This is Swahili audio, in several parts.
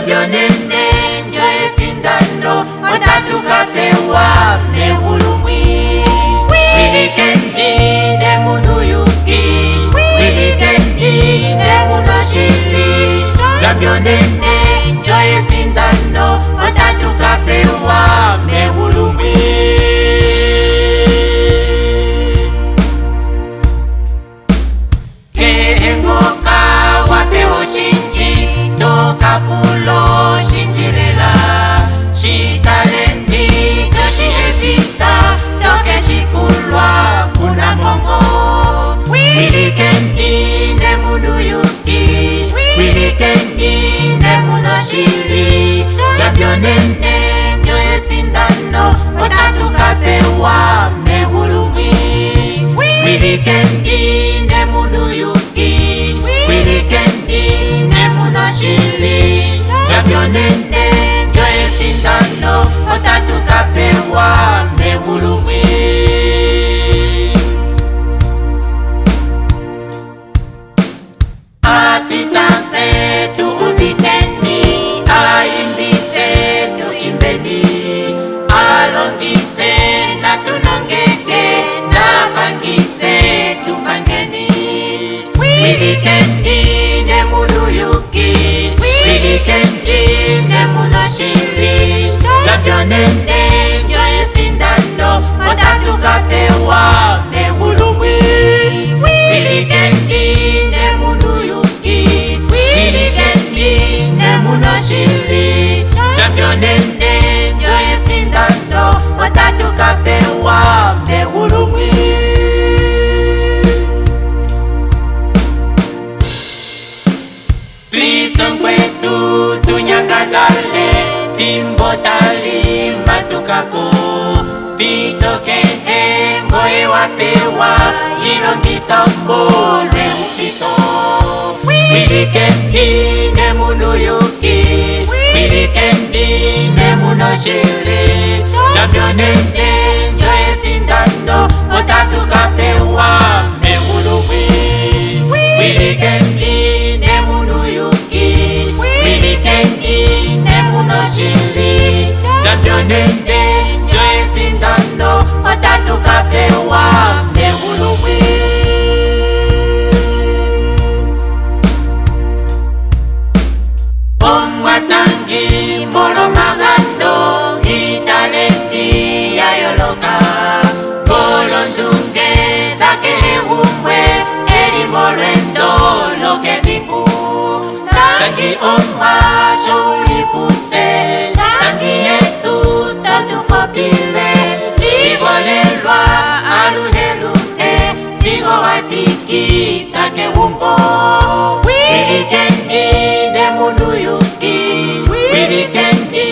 Championene njoye sindano watatu kapewa megulumwi. Wilikendi ne munu yuki, wilikendi ne muno shili. Championene njoye sindano watatu kapewa megulumwi. Kehengoka wapewo shinji toka pulo shinjirela. Shitalendi kashi epita toke shipulwa kuna mongo. Wilikendi ne munu yuki, wilikendi ne muno shili. Championene njoye sindano watatu kapewa megulumwi. Wilikendi ne munu yuki, wilikendi ne muno shili. Championene njoye sindano watatu kapewa megulumwi. Asitanze tu ubitendi, aimbite tu imbeni. Alongite na tunongeke, na pangite tu pangeni. Wilikendi ne munu yuki, wilikendi ne muno shili. Championene njoye sindano watatu kapewa megulumwi. Wilikendi ne munu yuki, wilikendi ne muno shili. Championene njoye sindano watatu kapewa megulumwi. Kristo kwetu tunyakadale, timbo tali matukapo. Bitoke ngoye wapewa, ilongitambo lwe upito. Wilikendi ne munu yuki, wilikendi ne muno shili. Championene njoye sindano watatu kapewa megulumwi. Wilikendi ne munu yuki, wilikendi ne muno shili. Championene njoye sindano watatu kapewa megulumwi. Omwatangi molo magando, italenti yayoloka. Molo ndunge dake umwe, eli molwendo loke viku. Tangi omwa shulipute, tangi Jesus tatu popile. Libolelwa aluheluhe, sigo wafiki take umbo. Wilikendi ne munu yuki, wilikendi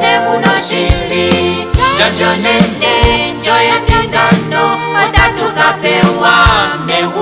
ne muno shili. Championene njoye sindano watatu kapewa megulumwi.